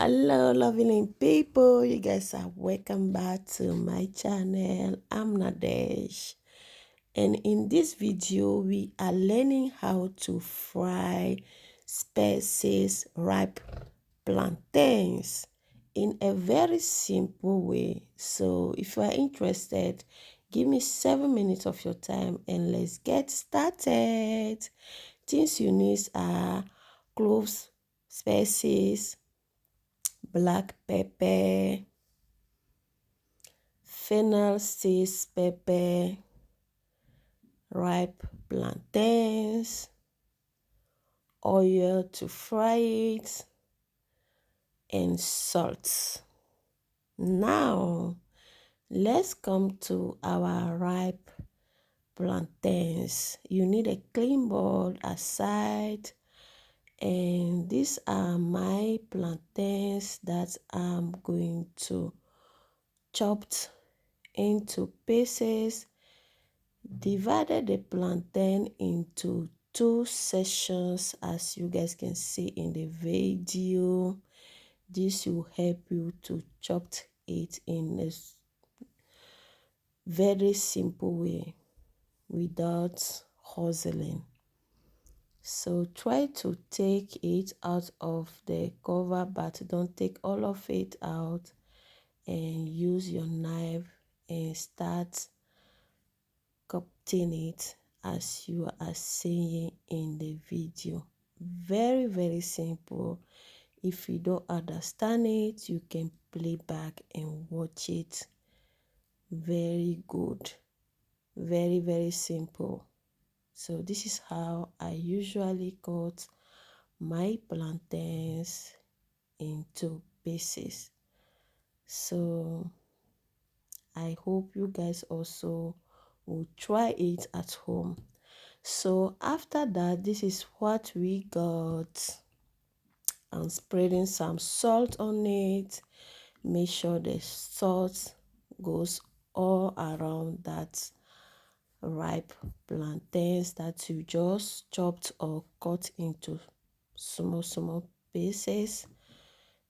Hello lovely people, you guys are welcome back to my channel. I'm Nadesh, and in this video we are learning how to fry spices ripe plantains in a very simple way. So if you are interested, give me 7 minutes of your time and let's get started. Things you need are cloves, spices, black pepper, fennel seed pepper, ripe plantains, oil to fry it, and salt. Now, let's come to our ripe plantains. You need a clean bowl aside, and these are my plantains that I'm going to chop into pieces. Divided the plantain into two sections as you guys can see in the video. This will help you to chop it in a very simple way without hustling. So try to take it out of the cover, but don't take all of it out, and use your knife and start cutting it as you are seeing in the video. Very simple. If you don't understand it, you can play back and watch it. Very good. Very simple. So this is how I usually cut my plantains into pieces. So I hope you guys also will try it at home. So after that, this is what we got. I'm spreading some salt on it. Make sure the salt goes all around that ripe plantains that you just chopped or cut into small pieces.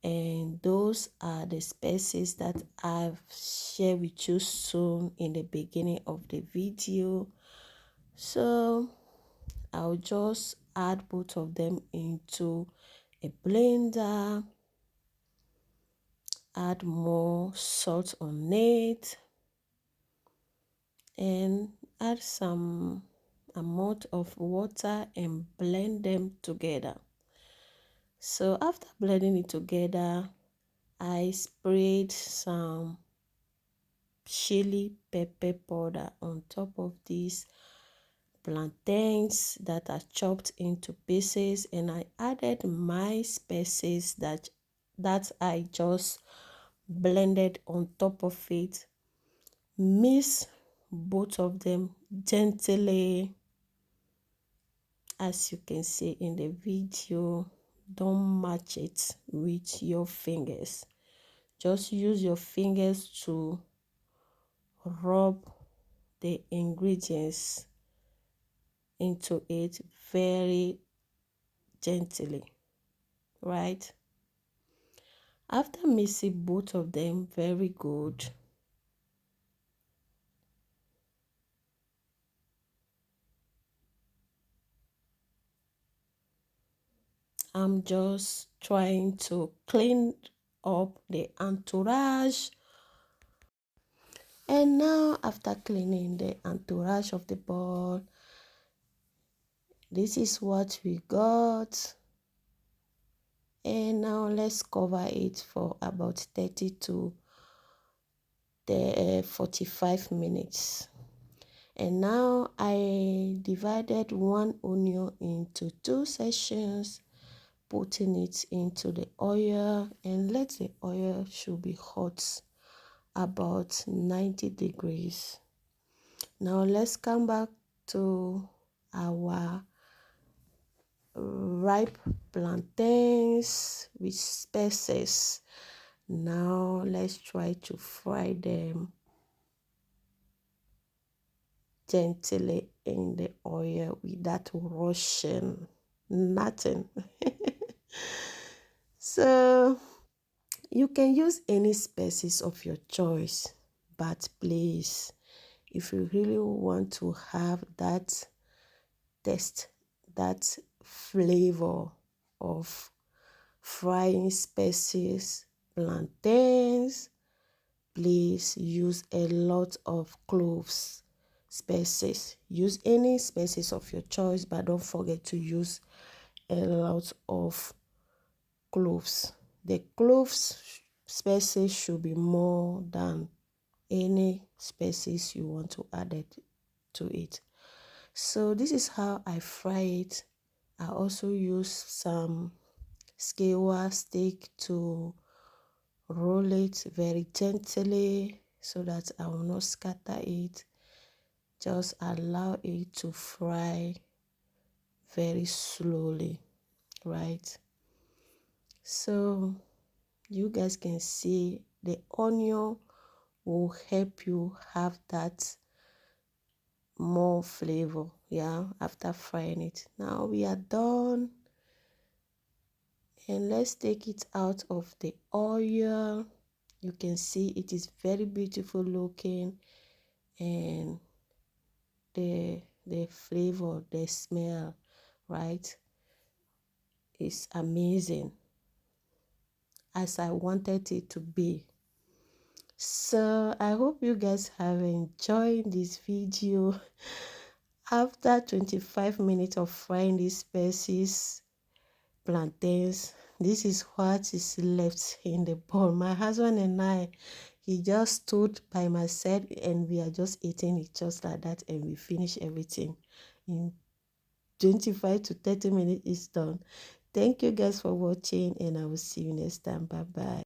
And those are the spices that I've shared with you soon in the beginning of the video. So I'll just add both of them into a blender, add more salt on it, and add some amount of water and blend them together. So after blending it together, I sprayed some chili pepper powder on top of these plantains that are chopped into pieces, and I added my spices that I just blended on top of it. Mix both of them gently, as you can see in the video. Don't match it with your fingers, just use your fingers to rub the ingredients into it very gently, right? After mixing both of them very good, I'm just trying to clean up the entourage. And now after cleaning the entourage of the bowl, this is what we got. And now let's cover it for about 30 to 45 minutes. And now I divided one onion into two sections, putting it into the oil, and let the oil should be hot about 90 degrees. Now let's come back to our ripe plantains with spices. Now let's try to fry them gently in the oil without rushing nothing. So You can use any spices of your choice, but please, if you really want to have that taste, that flavor of frying spices, plantains, please use a lot of cloves spices. Use any spices of your choice, but don't forget to use a lot of cloves. The cloves spices should be more than any spices you want to add it to it. So this is how I fry it. I also use some skewer stick to roll it very gently so that I will not scatter it. Just allow it to fry very slowly, right? So you guys can see the onion will help you have that more flavor, yeah, after frying it. Now we are done, and let's take it out of the oil. You can see it is very beautiful looking, and the flavor, the smell, right, is amazing, as I wanted it to be. So I hope you guys have enjoyed this video. After 25 minutes of frying these spices, plantains, this is what is left in the bowl. My husband and I, he just stood by my side and we are just eating it just like that, and we finish everything in 25 to 30 minutes. Is done. Thank you guys for watching, and I will see you next time. Bye bye.